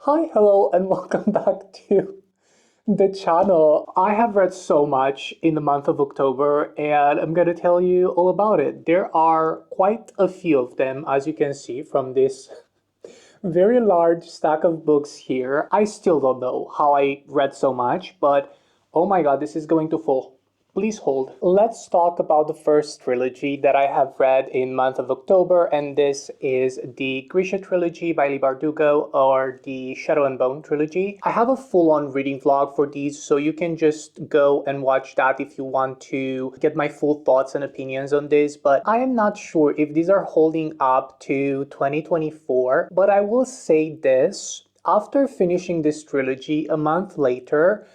Hi, hello, and welcome back to the channel. I have read so much in the month of October, and I'm going to tell you all about it. There are quite a few of them, as you can see from this very large stack of books here. I still don't know how I read so much, but oh my god, this is going to fall. Please hold. Let's talk about the first trilogy that I have read in month of October, and this is the Grisha trilogy by Lee Bardugo, or the Shadow and Bone trilogy. I have a full-on reading vlog for these, so you can just go and watch that if you want to get my full thoughts and opinions on this, but I am not sure if these are holding up to 2024, but I will say this. After finishing this trilogy a month later,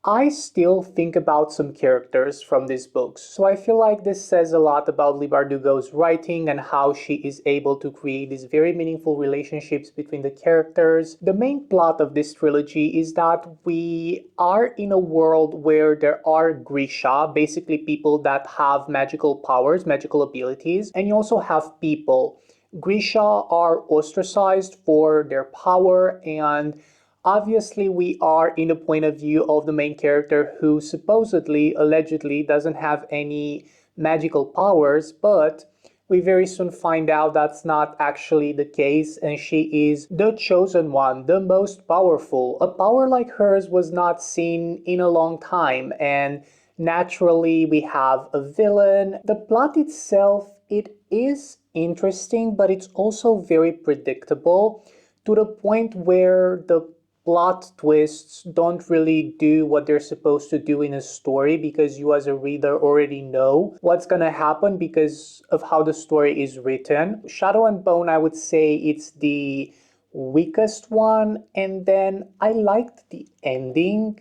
I still think about some characters from these books. So I feel like this says a lot about Leigh Bardugo's writing and how she is able to create these very meaningful relationships between the characters. The main plot of this trilogy is that we are in a world where there are grisha, basically people that have magical powers, magical abilities, and you also have people. Grisha are ostracized for their power, and obviously, we are in the point of view of the main character who supposedly, allegedly, doesn't have any magical powers, but we very soon find out that's not actually the case, and she is the chosen one, the most powerful. A power like hers was not seen in a long time, and naturally, we have a villain. The plot itself, it is interesting, but it's also very predictable to the point where the plot twists don't really do what they're supposed to do in a story, because you as a reader already know what's gonna happen because of how the story is written. Shadow and Bone, I would say it's the weakest one, and then I liked the ending.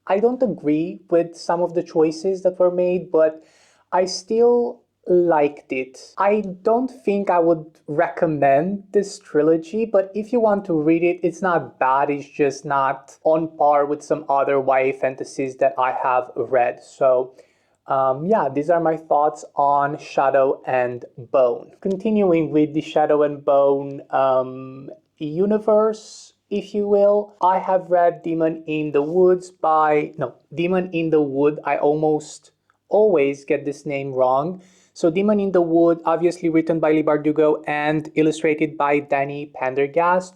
I don't agree with some of the choices that were made, but I still liked it. I don't think I would recommend this trilogy, but if you want to read it, it's not bad. It's just not on par with some other YA fantasies that I have read. So yeah, these are my thoughts on Shadow and Bone. Continuing with the Shadow and Bone universe, if you will, I have read Demon in the Woods by, no, Demon in the Wood. I almost always get this name wrong. So Demon in the Wood, obviously written by Lee Bardugo and illustrated by Danny Pendergast.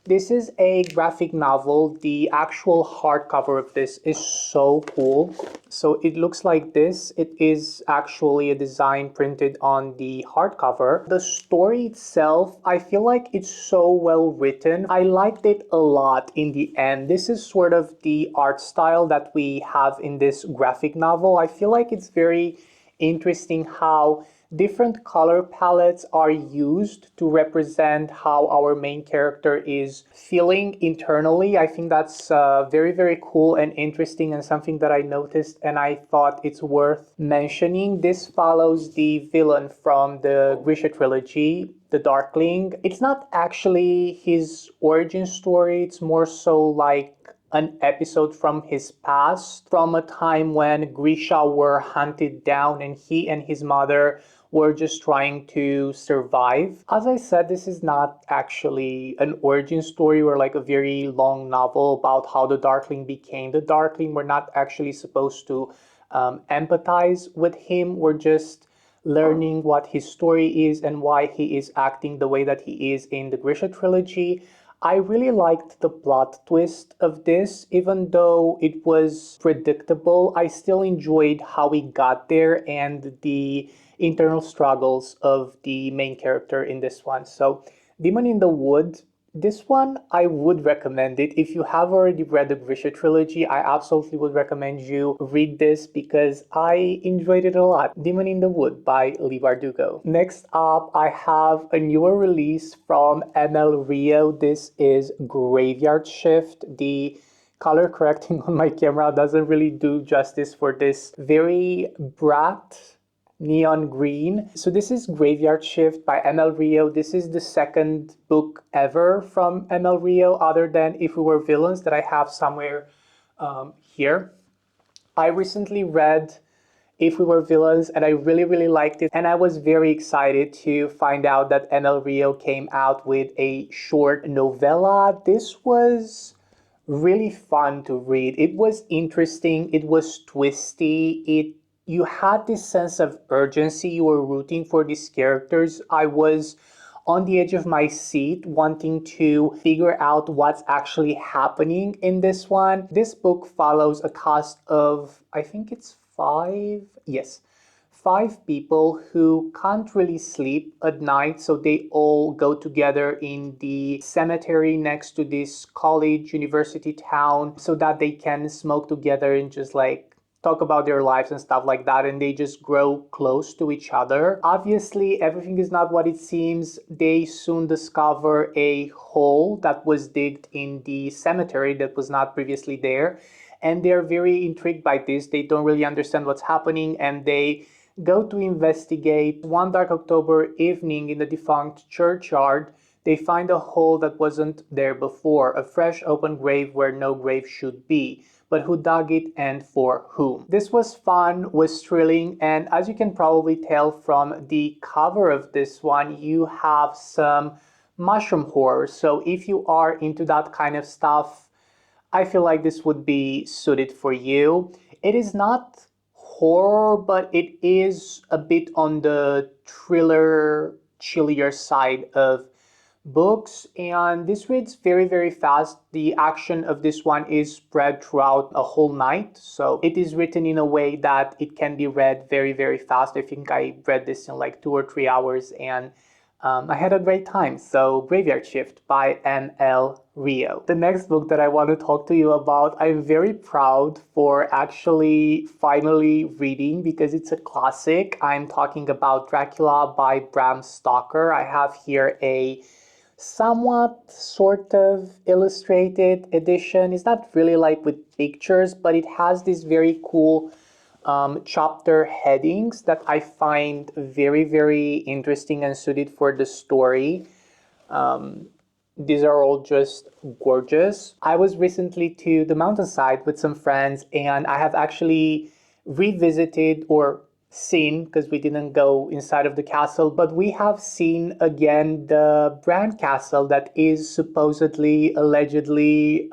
This is a graphic novel. The actual hardcover of this is so cool. So it looks like this. It is actually a design printed on the hardcover. The story itself, I feel like it's so well written. I liked it a lot in the end. This is sort of the art style that we have in this graphic novel. I feel like it's very interesting how different color palettes are used to represent how our main character is feeling internally. I think that's very, very cool and interesting, and something that I noticed and I thought it's worth mentioning. This follows the villain from the Grisha trilogy, the Darkling. It's not actually his origin story, it's more so like an episode from his past, from a time when Grisha were hunted down and he and his mother were just trying to survive. As I said, this is not actually an origin story or like a very long novel about how the Darkling became the Darkling. We're not actually supposed to empathize with him. We're just learning what his story is and why he is acting the way that he is in the Grisha trilogy. I really liked the plot twist of this. Even though it was predictable, I still enjoyed how we got there and the internal struggles of the main character in this one. So, Demon in the Wood, this one I would recommend it. If you have already read the Grisha trilogy, I absolutely would recommend you read this because I enjoyed it a lot. Demon in the Wood by Lee Bardugo. Next up, I have a newer release from ML Rio. This is Graveyard Shift. The color correcting on my camera doesn't really do justice for this very brat neon green. So this is Graveyard Shift by ML Rio. This is the second book ever from ML Rio, other than If We Were Villains, that I have somewhere here. I recently read if we were villains, and I really, really liked it. And I was very excited to find out that NL Rio came out with a short novella. This was really fun to read. It was interesting, it was twisty, you had this sense of urgency. You were rooting for these characters. I was on the edge of my seat wanting to figure out what's actually happening in this one. This book follows a cast of, I think it's five, yes, five people who can't really sleep at night, so they all go together in the cemetery next to this college university town so that they can smoke together and just like talk about their lives and stuff like that, and they just grow close to each other. Obviously, everything is not what it seems. They soon discover a hole that was digged in the cemetery that was not previously there, and they're very intrigued by this. They don't really understand what's happening, and they go to investigate. One dark October evening in the defunct churchyard, they find a hole that wasn't there before, a fresh open grave where no grave should be. But who dug it and for whom? This was fun, was thrilling, and as you can probably tell from the cover of this one, you have some mushroom horror. So if you are into that kind of stuff, I feel like this would be suited for you. It is not horror, but it is a bit on the thriller, chillier side of books, and this reads very, very fast. The action of this one is spread throughout a whole night, so it is written in a way that it can be read very, very fast. I think I read this in like 2 or 3 hours, and I had a great time. So Graveyard Shift by N.L. Rio. The next book that I want to talk to you about, I'm very proud for actually finally reading because it's a classic. I'm talking about Dracula by Bram Stoker. I have here a somewhat sort of illustrated edition. It's not really like with pictures, but it has these very cool chapter headings that I find very, very interesting and suited for the story. These are all just gorgeous. I was recently to the mountainside with some friends, and I have actually revisited or seen, because we didn't go inside of the castle, but we have seen again the Bran castle that is supposedly, allegedly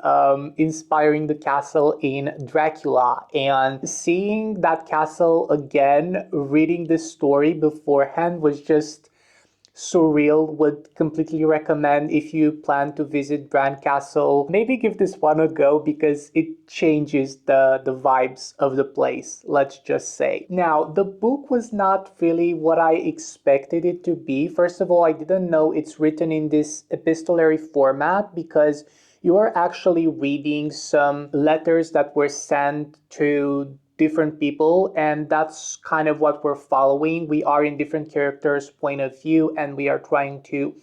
inspiring the castle in Dracula. And seeing that castle again, reading this story beforehand was just surreal. Would completely recommend if you plan to visit Bran Castle. Maybe give this one a go because it changes the vibes of the place, let's just say. Now, the book was not really what I expected it to be. First of all, I didn't know it's written in this epistolary format because you are actually reading some letters that were sent to different people, and that's kind of what we're following. We are in different characters' point of view, and we are trying to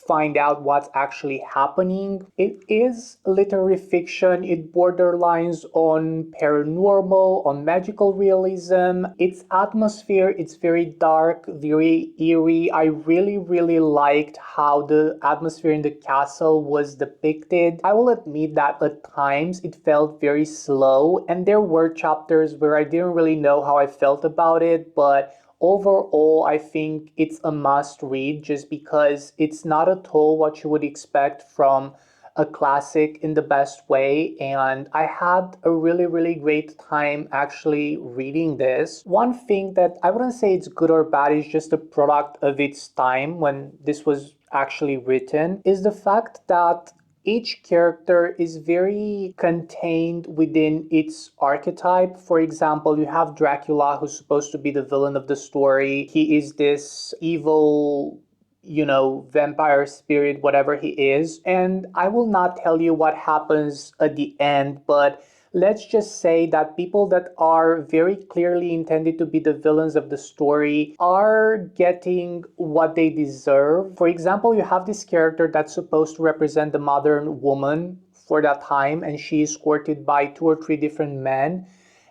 find out what's actually happening. It is literary fiction. It borderlines on paranormal, on magical realism. Its atmosphere, it's very dark, very eerie. I really, really liked how the atmosphere in the castle was depicted. I will admit that at times it felt very slow, and there were chapters where I didn't really know how I felt about it, but overall, I think it's a must read just because it's not at all what you would expect from a classic in the best way. And I had a really, really great time actually reading this. One thing that I wouldn't say it's good or bad, is just a product of its time when this was actually written, is the fact that each character is very contained within its archetype. For example, you have Dracula, who's supposed to be the villain of the story. He is this evil, vampire spirit, whatever he is. And I will not tell you what happens at the end, but let's just say that people that are very clearly intended to be the villains of the story are getting what they deserve. For example, you have this character that's supposed to represent the modern woman for that time, and she is courted by 2 or 3 different men.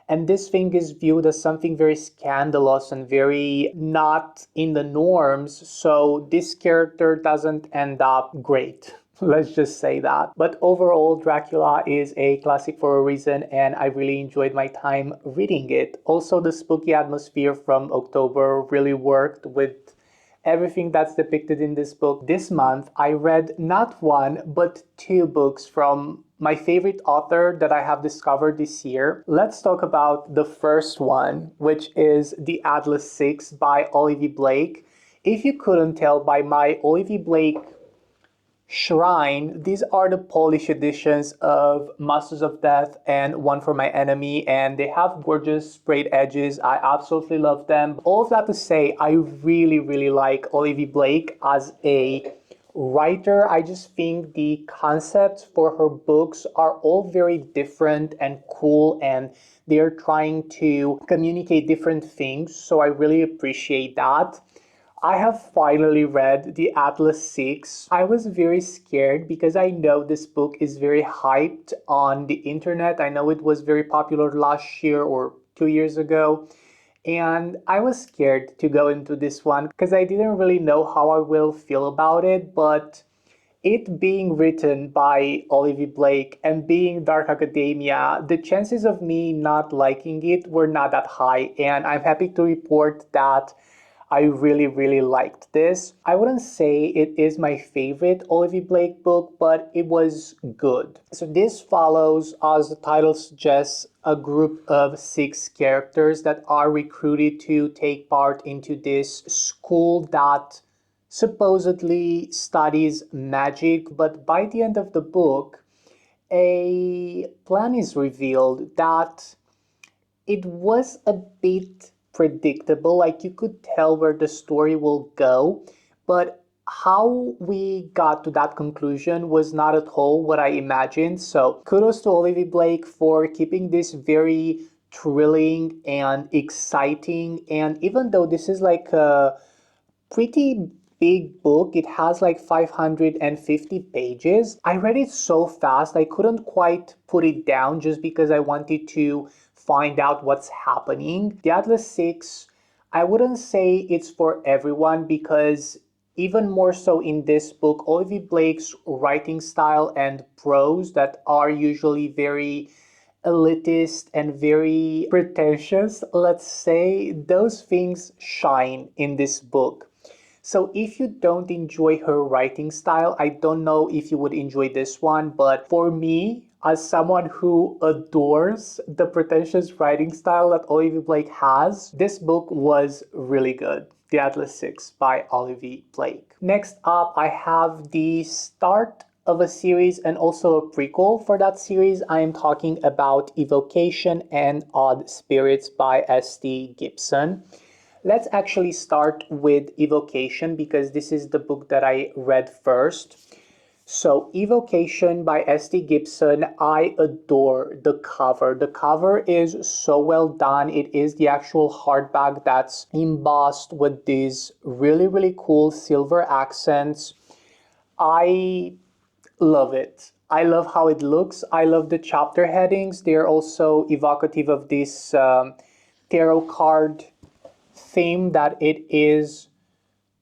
And this thing is viewed as something very scandalous and very not in the norms. So this character doesn't end up great. Let's just say that. But overall, Dracula is a classic for a reason, and I really enjoyed my time reading it. Also, the spooky atmosphere from October really worked with everything that's depicted in this book. This month, I read not one, but two books from my favorite author that I have discovered this year. Let's talk about the first one, which is The Atlas Six by Olivie Blake. If you couldn't tell by my Olivie Blake Shrine, these are the Polish editions of Masters of Death and One for My Enemy, and they have gorgeous sprayed edges. I absolutely love them. All of that to say, I really, really like Olivie Blake as a writer. I just think the concepts for her books are all very different and cool, and they're trying to communicate different things, so I really appreciate that. I have finally read The Atlas Six. I was very scared because I know this book is very hyped on the internet. I know it was very popular last year or 2 years ago. And I was scared to go into this one because I didn't really know how I will feel about it. But it being written by Olivie Blake and being dark academia, the chances of me not liking it were not that high. And I'm happy to report that I really, really liked this. I wouldn't say it is my favorite Olivie Blake book, but it was good. So this follows, as the title suggests, a group of six characters that are recruited to take part into this school that supposedly studies magic, but by the end of the book, a plan is revealed that it was a bit predictable. Like you could tell where the story will go, but how we got to that conclusion was not at all what I imagined. So kudos to Olivie Blake for keeping this very thrilling and exciting. And even though this is like a pretty big book. It has like 550 pages. I read it so fast, I couldn't quite put it down just because I wanted to find out what's happening. The Atlas 6, I wouldn't say it's for everyone because even more so in this book, Olivie Blake's writing style and prose that are usually very elitist and very pretentious, let's say, those things shine in this book. So if you don't enjoy her writing style, I don't know if you would enjoy this one, but for me, as someone who adores the pretentious writing style that Olivie Blake has, this book was really good. The Atlas 6 by Olivie Blake. Next up, I have the start of a series and also a prequel for that series. I am talking about Evocation and Odd Spirits by S.T. Gibson. Let's actually start with Evocation because this is the book that I read first. So Evocation by S.T. Gibson, I adore the cover. The cover is so well done. It is the actual hardback that's embossed with these really, really cool silver accents. I love it. I love how it looks. I love the chapter headings. They're also evocative of this tarot card theme that it is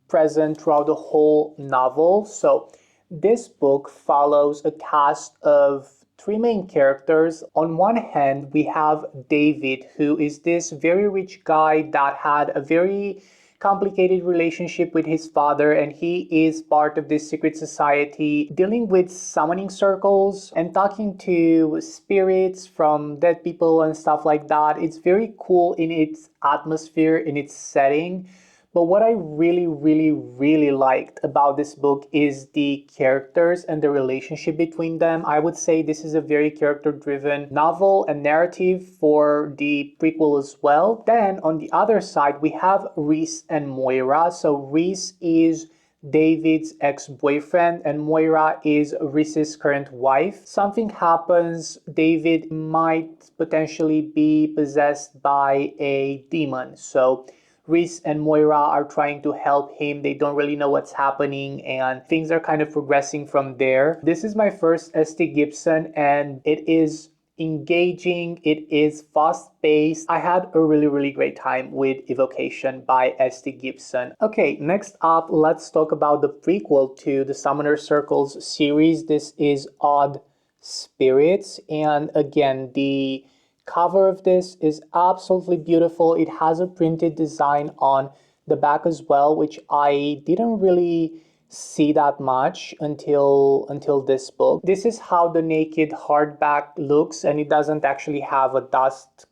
present throughout the whole novel. So this book follows a cast of three main characters. On one hand, we have David, who is this very rich guy that had a very complicated relationship with his father, and he is part of this secret society dealing with summoning circles and talking to spirits from dead people and stuff like that. It's very cool in its atmosphere, in its setting. But what I really, really, really liked about this book is the characters and the relationship between them. I would say this is a very character-driven novel and narrative for the prequel as well. Then on the other side, we have Rhys and Moira. So Rhys is David's ex-boyfriend and Moira is Rhys's current wife. Something happens, David might potentially be possessed by a demon. So Rhys and Moira are trying to help him. They don't really know what's happening and things are kind of progressing from there. This is my first S.T. Gibson and it is engaging, it is fast-paced. I had a really great time with Evocation by S.T. Gibson. Okay, next up, let's talk about the prequel to the Summoner Circles series. This is Odd Spirits, and again, the cover of this is absolutely beautiful. It has a printed design on the back as well, which I didn't really see that much until this book. This is how the naked hardback looks, and it doesn't actually have a dust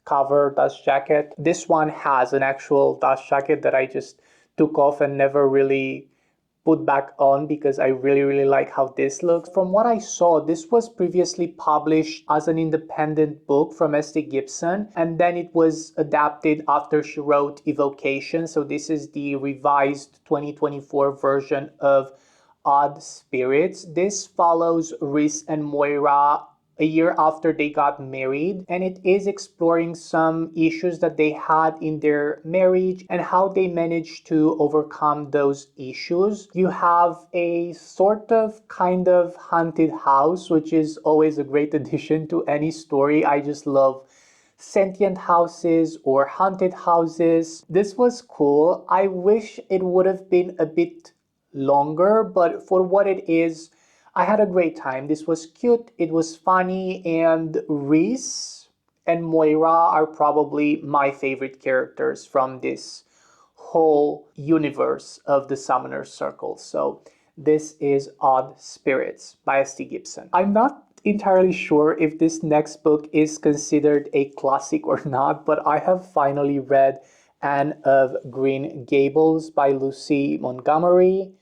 jacket. This one has an actual dust jacket that I just took off and never really put back on because I really like how this looks. From what I saw, this was previously published as an independent book from S.T. Gibson, and then it was adapted after she wrote Evocation. So this is the revised 2024 version of Odd Spirits. This follows Rhys and Moira a year after they got married, and it is exploring some issues that they had in their marriage and how they managed to overcome those issues. You have a sort of kind of haunted house, which is always a great addition to any story. I just love sentient houses or haunted houses. This was cool. I wish it would have been a bit longer, but for what it is, I had a great time. This was cute, it was funny, and Rhys and Moira are probably my favorite characters from this whole universe of the Summoner Circle. So this is Odd Spirits by S.T. Gibson. I'm not entirely sure if this next book is considered a classic or not, but I have finally read Anne of Green Gables by Lucy Montgomery.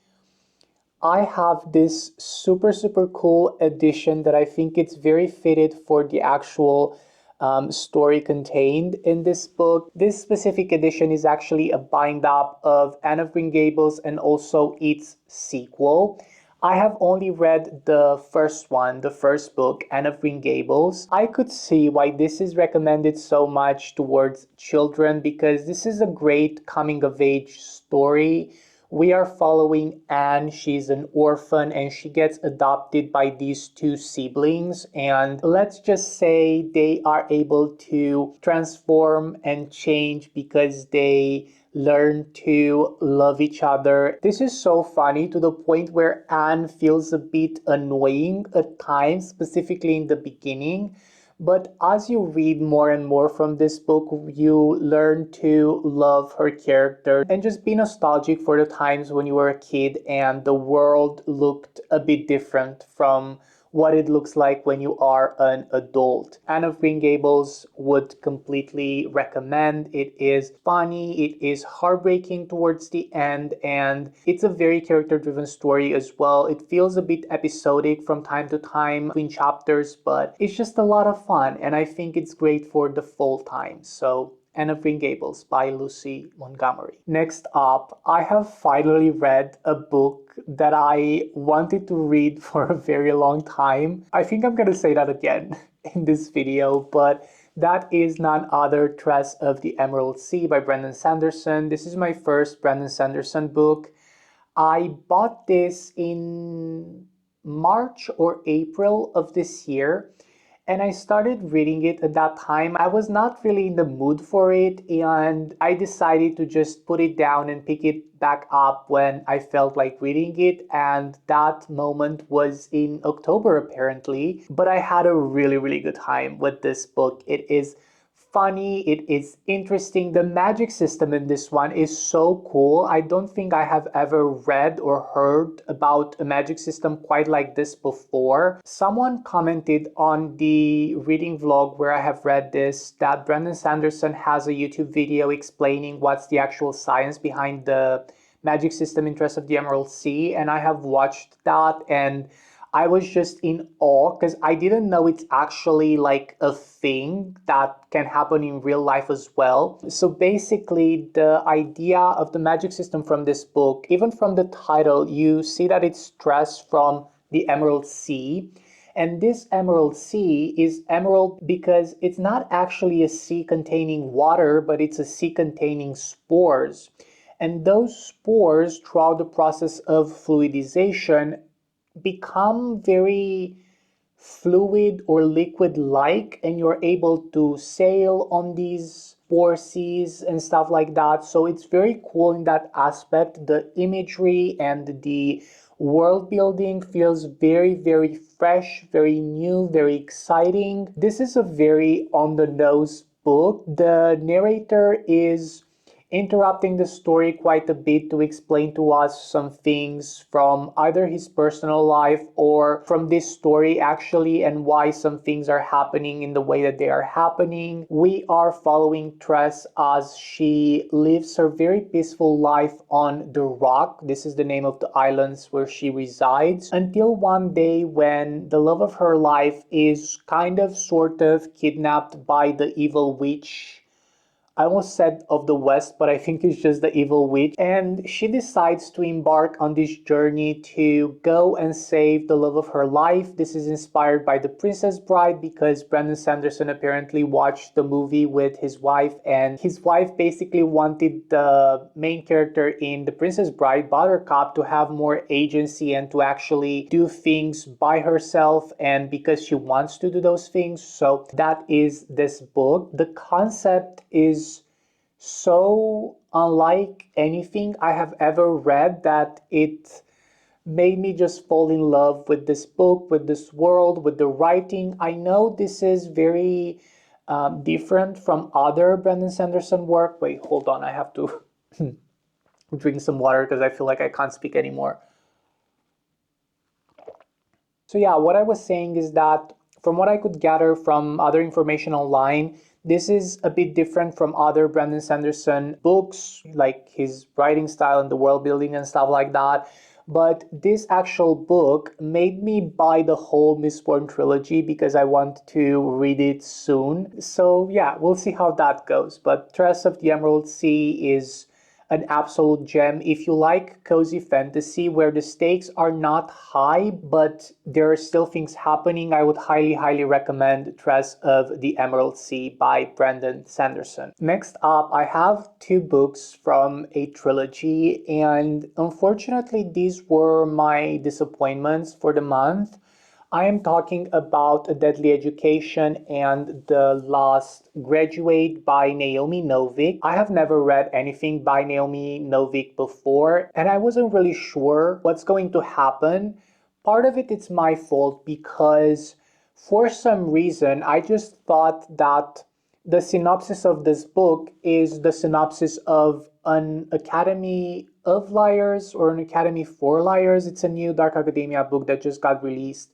I have this super cool edition that I think it's very fitted for the actual story contained in this book. This specific edition is actually a bind up of Anne of Green Gables and also its sequel. I have only read the first one, the first book, Anne of Green Gables. I could see why this is recommended so much towards children because this is a great coming of age story. We are following Anne. She's an orphan and she gets adopted by these two siblings. And let's just say they are able to transform and change because they learn to love each other. This is so funny to the point where Anne feels a bit annoying at times, specifically in the beginning. But as you read more and more from this book, you learn to love her character and just be nostalgic for the times when you were a kid and the world looked a bit different from what it looks like when you are an adult. Anne of Green Gables would completely recommend. It is funny, it is heartbreaking towards the end, and it's a very character-driven story as well. It feels a bit episodic from time to time between chapters, but it's just a lot of fun, and I think it's great for the full time. So Anne of Green Gables by Lucy Montgomery. Next up, I have finally read a book that I wanted to read for a very long time. I think I'm gonna say that again in this video, but that is none other Tress of the Emerald Sea by Brandon Sanderson. This is my first Brandon Sanderson book. I bought this in March or April of this year. And I started reading it at that time. I was not really in the mood for it, and I decided to just put it down and pick it back up when I felt like reading it. And that moment was in October, apparently. But I had a really good time with this book. It is funny, it is interesting. The magic system in this one is so cool. I don't think I have ever read or heard about a magic system quite like this before. Someone commented on the reading vlog where I have read this that Brandon Sanderson has a YouTube video explaining what's the actual science behind the magic system in Tress of the Emerald Sea, and I have watched that and I was just in awe because I didn't know it's actually like a thing that can happen in real life as well. So basically, the idea of the magic system from this book, even from the title, you see that it's Tress from the Emerald Sea. And this Emerald Sea is emerald because it's not actually a sea containing water, but it's a sea containing spores. And those spores, throughout the process of fluidization, become very fluid or liquid like, and you're able to sail on these four seas and stuff like that. So it's very cool in that aspect. The imagery and the world building feels very, very fresh, very new, very exciting. This is a very on the nose book. The narrator is interrupting the story quite a bit to explain to us some things from either his personal life or from this story actually, and why some things are happening in the way that they are happening. We are following Tress as she lives her very peaceful life on the Rock. This is the name of the islands where she resides, until one day when the love of her life is kind of sort of kidnapped by the evil witch. I almost said of the West, but I think it's just the evil witch. And she decides to embark on this journey to go and save the love of her life. This is inspired by The Princess Bride because Brandon Sanderson apparently watched the movie with his wife, and his wife basically wanted the main character in The Princess Bride, Buttercup, to have more agency and to actually do things by herself, and because she wants to do those things. So that is this book. The concept is so unlike anything I have ever read that it made me just fall in love with this book, with this world, with the writing. I know this is very different from other Brandon Sanderson work. Wait, hold on. I have to drink some water because I feel like I can't speak anymore. So yeah, what I was saying is that from what I could gather from other information online, this is a bit different from other Brandon Sanderson books, like his writing style and the world building and stuff like that. But this actual book made me buy the whole Mistborn trilogy because I want to read it soon. So yeah, we'll see how that goes. But Tress of the Emerald Sea is an absolute gem. If you like cozy fantasy where the stakes are not high, but there are still things happening, I would highly, highly recommend Tress of the Emerald Sea by Brandon Sanderson. Next up, I have two books from a trilogy, and unfortunately, these were my disappointments for the month. I am talking about A Deadly Education and The Last Graduate by Naomi Novik. I have never read anything by Naomi Novik before, and I wasn't really sure what's going to happen. Part of it's my fault because for some reason I just thought that the synopsis of this book is the synopsis of an Academy of Liars or an Academy for Liars. It's a new Dark Academia book that just got released.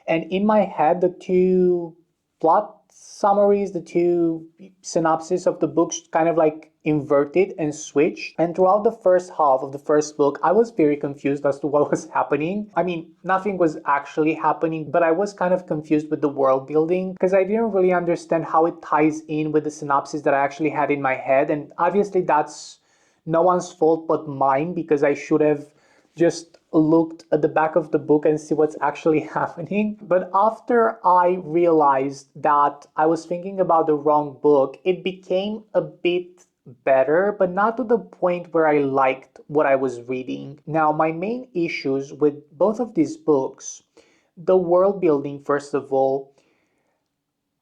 And in my head, the two plot summaries, the two synopses of the books kind of like inverted and switched. And throughout the first half of the first book, I was very confused as to what was happening. I mean, nothing was actually happening, but I was kind of confused with the world building because I didn't really understand how it ties in with the synopsis that I actually had in my head. And obviously, that's no one's fault but mine because I should have just looked at the back of the book and see what's actually happening. But after I realized that I was thinking about the wrong book, it became a bit better, but not to the point where I liked what I was reading. Now, my main issues with both of these books, the world building, first of all,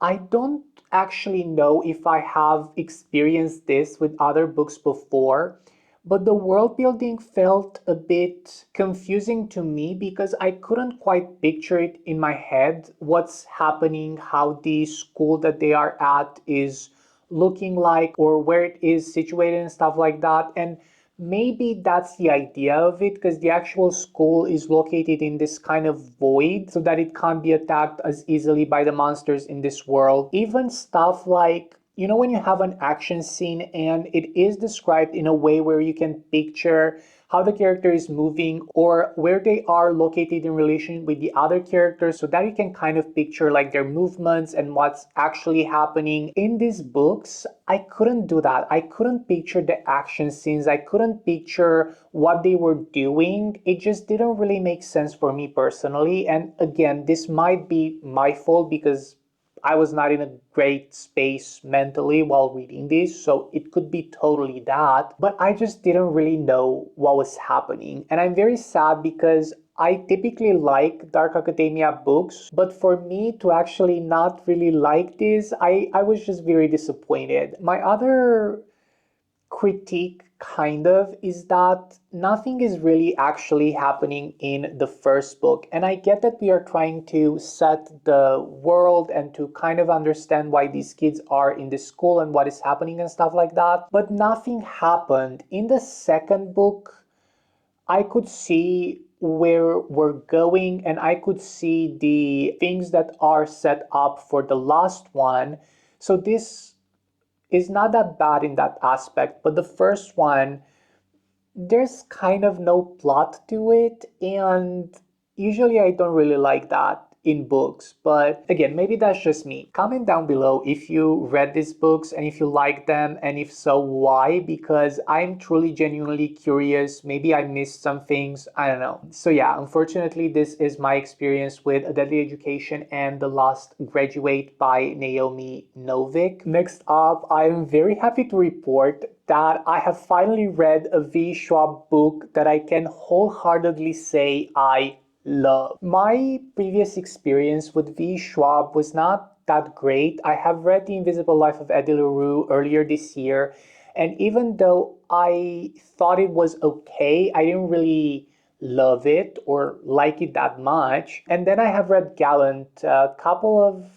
I don't actually know if I have experienced this with other books before, but the world building felt a bit confusing to me because I couldn't quite picture it in my head what's happening, how the school that they are at is looking like, or where it is situated and stuff like that. And maybe that's the idea of it because the actual school is located in this kind of void so that it can't be attacked as easily by the monsters in this world. Even stuff like, you know, when you have an action scene and it is described in a way where you can picture how the character is moving or where they are located in relation with the other characters so that you can kind of picture like their movements and what's actually happening. In these books, I couldn't do that. I couldn't picture the action scenes. I couldn't picture what they were doing. It just didn't really make sense for me personally. And again, this might be my fault because I was not in a great space mentally while reading this, so it could be totally that. But I just didn't really know what was happening. And I'm very sad because I typically like dark academia books, but for me to actually not really like this, I was just very disappointed. My other critique kind of is that nothing is really actually happening in the first book, and I get that we are trying to set the world and to kind of understand why these kids are in the school and what is happening and stuff like that, but nothing happened in the second book. I could see where we're going, and I could see the things that are set up for the last one. So this is not that bad in that aspect, but the first one, there's kind of no plot to it, and usually I don't really like that in books. But again, maybe that's just me. Comment down below if you read these books and if you like them, and if so, why, because I'm truly genuinely curious. Maybe I missed some things, I don't know. So yeah, unfortunately this is my experience with A Deadly Education and The Lost Graduate by Naomi Novik. Next up, I'm very happy to report that I have finally read a V. Schwab book that I can wholeheartedly say I love. My previous experience with V. Schwab was not that great. I have read The Invisible Life of Eddie LaRue earlier this year, and even though I thought it was okay, I didn't really love it or like it that much. And then I have read Gallant a couple of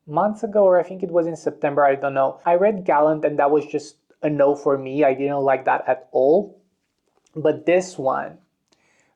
months ago, or I think it was in September, I don't know. I read Gallant and that was just a no for me. I didn't like that at all. But this one,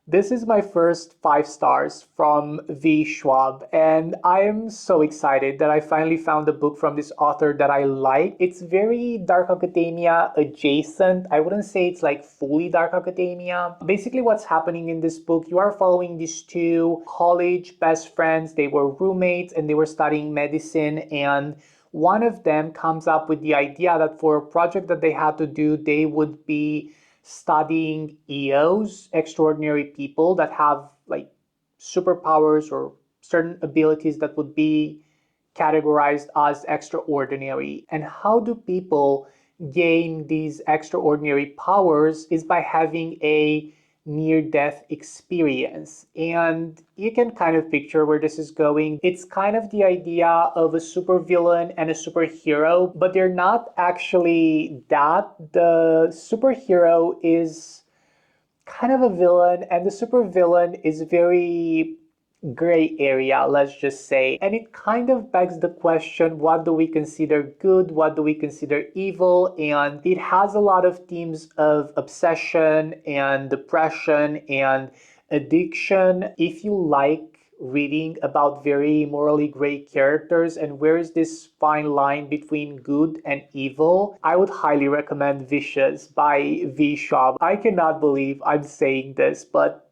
this is my first 5 stars from V. Schwab, and I am so excited that I finally found a book from this author that I like. It's very dark academia adjacent. I wouldn't say it's like fully dark academia. Basically, what's happening in this book, you are following these two college best friends. They were roommates and they were studying medicine, and one of them comes up with the idea that for a project that they had to do, they would be studying EOs, extraordinary people that have like superpowers or certain abilities that would be categorized as extraordinary. And how do people gain these extraordinary powers is by having a near death experience. And you can kind of picture where this is going. It's kind of the idea of a supervillain and a superhero, but they're not actually that. The superhero is kind of a villain, and the supervillain is very gray area, let's just say. And it kind of begs the question, what do we consider good? What do we consider evil? And it has a lot of themes of obsession and depression and addiction. If you like reading about very morally gray characters and where is this fine line between good and evil, I would highly recommend Vicious by V. Schwab. I cannot believe I'm saying this, but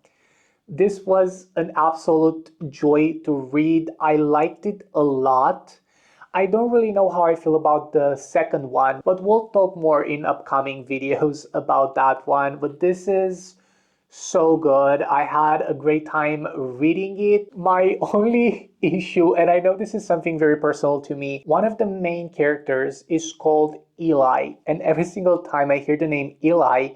this was an absolute joy to read. I liked it a lot. I don't really know how I feel about the second one, but we'll talk more in upcoming videos about that one. But this is so good. I had a great time reading it. My only issue, and I know this is something very personal to me, one of the main characters is called Eli. And every single time I hear the name Eli,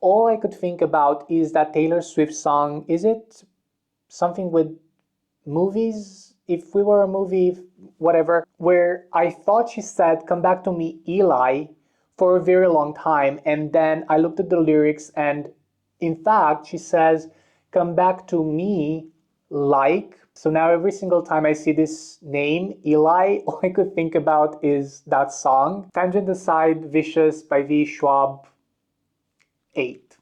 all I could think about is that Taylor Swift song. Is it something with movies? If we were a movie, whatever, where I thought she said, "Come back to me, Eli," for a very long time. And then I looked at the lyrics, and in fact, she says, "Come back to me, like." So now every single time I see this name, Eli, all I could think about is that song. Tangent aside, Vicious by V. Schwab, 8.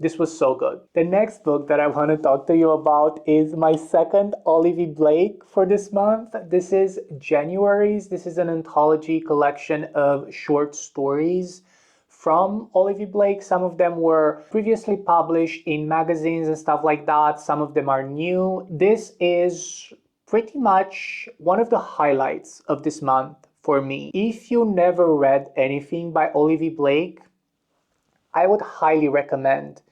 This was so good. The next book that I want to talk to you about is my second Olivie Blake for this month. This is Januaries. This is an anthology collection of short stories from Olivie Blake. Some of them were previously published in magazines and stuff like that. Some of them are new. This is pretty much one of the highlights of this month for me. If you never read anything by Olivie Blake, I would highly recommend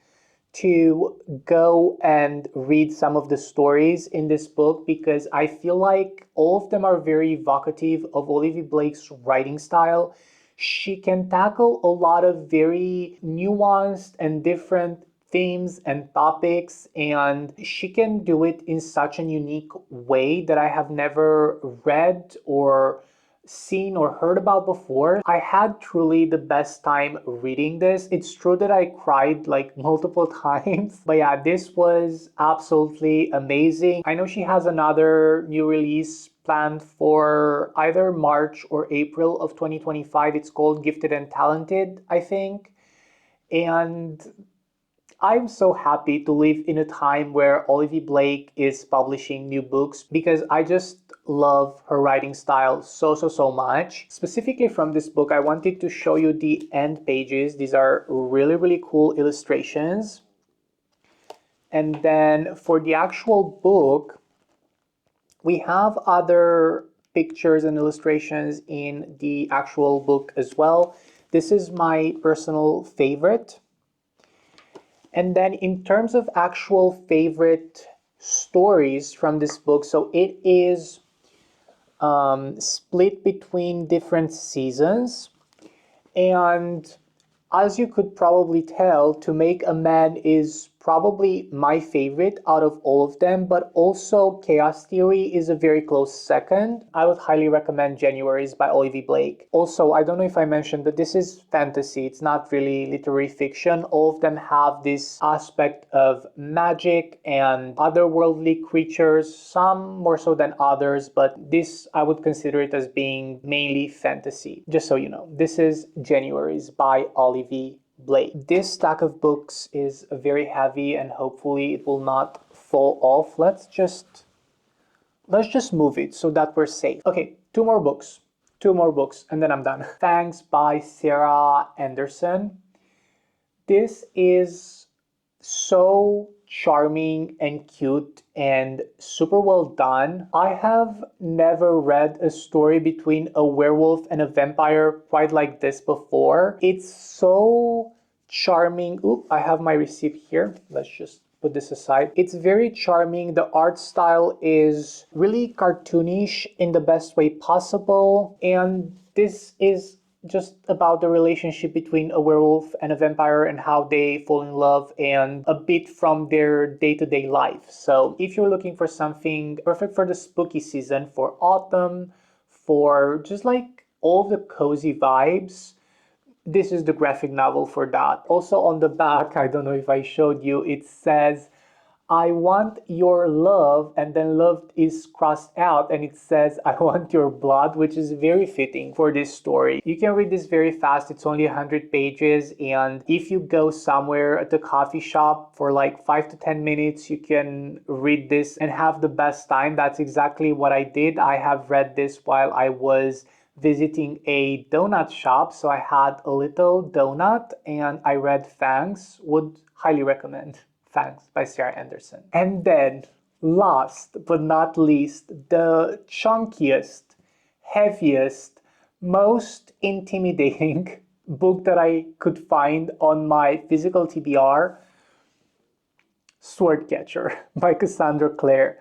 to go and read some of the stories in this book, because I feel like all of them are very evocative of Olivie Blake's writing style. She can tackle a lot of very nuanced and different themes and topics, and she can do it in such an unique way that I have never read or seen or heard about before. I had truly the best time reading this. It's true that I cried like multiple times, but yeah, this was absolutely amazing. I know she has another new release planned for either March or April of 2025. It's called Gifted and Talented, I think. And I'm so happy to live in a time where Olivie Blake is publishing new books because I just love her writing style so much. Specifically from this book, I wanted to show you the end pages. These are really cool illustrations. And then for the actual book, we have other pictures and illustrations in the actual book as well. This is my personal favorite. And then in terms of actual favorite stories from this book, so it is split between different seasons. And as you could probably tell, To Make a Man is probably my favorite out of all of them, but also Chaos Theory is a very close second. I would highly recommend Januaries by Olivie Blake. Also, I don't know if I mentioned, but this is fantasy. It's not really literary fiction. All of them have this aspect of magic and otherworldly creatures, some more so than others, but this I would consider it as being mainly fantasy. Just so you know, this is Januaries by Olivie Blake. This stack of books is very heavy and hopefully it will not fall off. Let's just move it so that we're safe. Okay, two more books and then I'm done. Fangs by Sarah Anderson. This is so charming and cute and super well done. I have never read a story between a werewolf and a vampire quite like this before. It's so charming. Oop, I have my receipt here. Let's just put this aside. It's very charming. The art style is really cartoonish in the best way possible. And this is just about the relationship between a werewolf and a vampire and how they fall in love and a bit from their day-to-day life. So if you're looking for something perfect for the spooky season, for autumn, for just like all the cozy vibes, this is the graphic novel for that. Also on the back, I don't know if I showed you, it says, I want your love, and then love is crossed out and it says, I want your blood, which is very fitting for this story. You can read this very fast. It's only 100 pages. And if you go somewhere at the coffee shop for like 5 to 10 minutes, you can read this and have the best time. That's exactly what I did. I have read this while I was visiting a donut shop. So I had a little donut and I read Fangs. Would highly recommend Fangs by Sarah Anderson. And then last but not least, the chunkiest, heaviest, most intimidating book that I could find on my physical TBR, Swordcatcher by Cassandra Clare.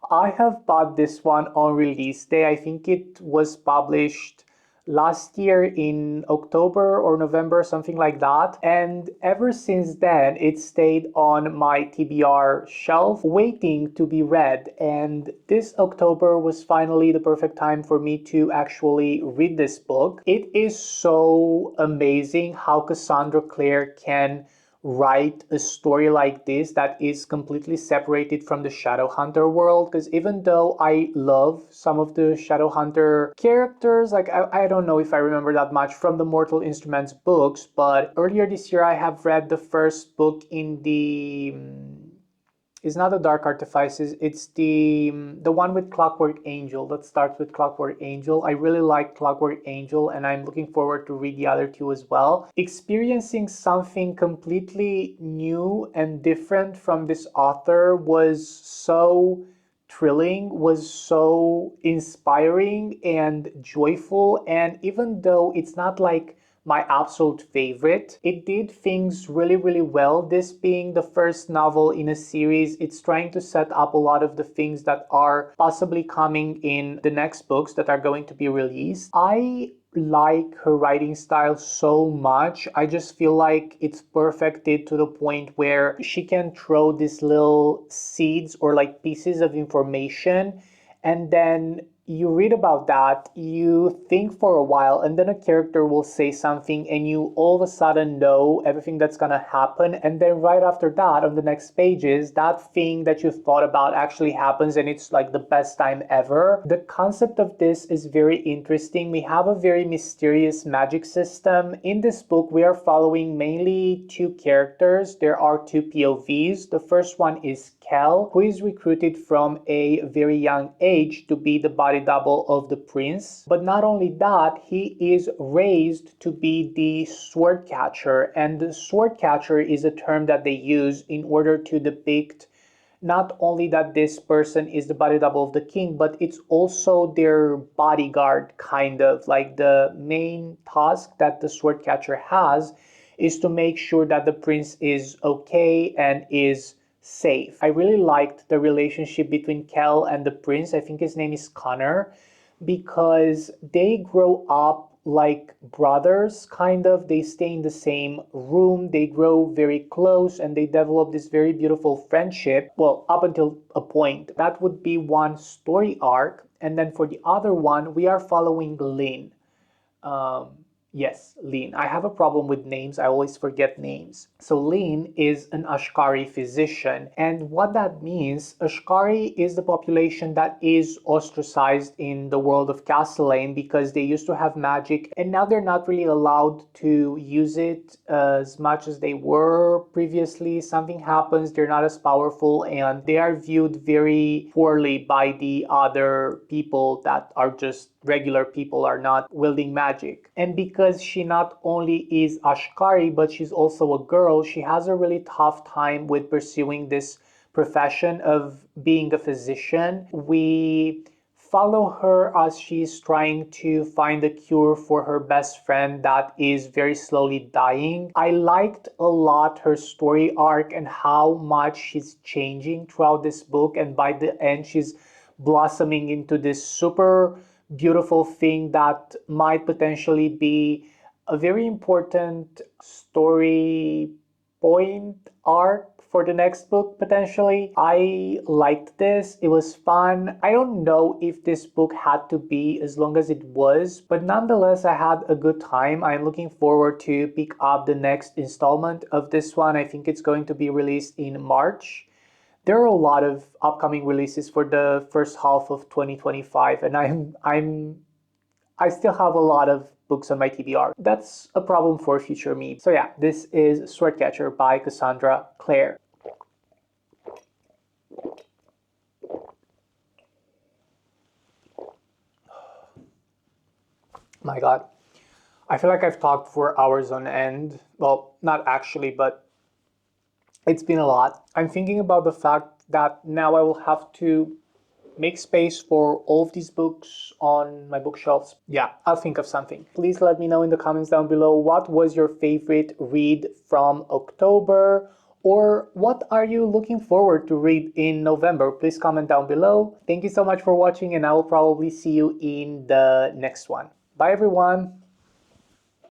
I have bought this one on release day. I think it was published last year in October or November, something like that. And ever since then, it stayed on my TBR shelf waiting to be read. And this October was finally the perfect time for me to actually read this book. It is so amazing how Cassandra Clare can write a story like this that is completely separated from the Shadowhunter world, because even though I love some of the Shadowhunter characters, like I don't know if I remember that much from the Mortal Instruments books, but earlier this year I have read the first book in the it's not the Dark Artifices, it's the one with Clockwork Angel that starts with Clockwork Angel. I really like Clockwork Angel and I'm looking forward to read the other two as well. Experiencing something completely new and different from this author was so thrilling, was so inspiring and joyful. And even though it's not like my absolute favorite, it did things really well. This being the first novel in a series, it's trying to set up a lot of the things that are possibly coming in the next books that are going to be released. I like her writing style so much. I just feel like it's perfected to the point where she can throw these little seeds or like pieces of information, and then you read about that, you think for a while, and then a character will say something, and you all of a sudden know everything that's gonna happen. And then right after that, on the next pages, that thing that you thought about actually happens, and it's like the best time ever. The concept of this is very interesting. We have a very mysterious magic system. In this book, we are following mainly two characters. There are two POVs. The first one is Kel, who is recruited from a very young age to be the body double of the prince. But not only that, he is raised to be the sword catcher. And the sword catcher is a term that they use in order to depict not only that this person is the body double of the king, but it's also their bodyguard, kind of. Like the main task that the sword catcher has is to make sure that the prince is okay and is safe. I really liked the relationship between Kel and the prince. I think his name is Connor, because they grow up like brothers, kind of. They stay in the same room, they grow very close, and they develop this very beautiful friendship. Well, up until a point. That would be one story arc. And then for the other one, we are following Lynn. Um, yes, Lynn. I have a problem with names. I always forget names. So Lynn is an Ashkari physician. And what that means, Ashkari is the population that is ostracized in the world of Castellane because they used to have magic, and now they're not really allowed to use it as much as they were previously. Something happens, they're not as powerful, and they are viewed very poorly by the other people that are just regular people, are not wielding magic. And because she not only is Ashkari, but she's also a girl, she has a really tough time with pursuing this profession of being a physician. We follow her as she's trying to find a cure for her best friend that is very slowly dying. I liked a lot her story arc and how much she's changing throughout this book, and by the end she's blossoming into this super beautiful thing that might potentially be a very important story point arc for the next book, potentially. I liked this. It was fun. I don't know if this book had to be as long as it was, but nonetheless, I had a good time. I'm looking forward to pick up the next installment of this one. I think it's going to be released in March. There are a lot of upcoming releases for the first half of 2025, and I still have a lot of books on my TBR. That's a problem for future me. So yeah, this is Swordcatcher by Cassandra Clare. My God. I feel like I've talked for hours on end. Well, not actually, but it's been a lot. I'm thinking about the fact that now I will have to make space for all of these books on my bookshelves. Yeah, I'll think of something. Please let me know in the comments down below what was your favorite read from October, or what are you looking forward to read in November? Please comment down below. Thank you so much for watching, and I will probably see you in the next one. Bye everyone!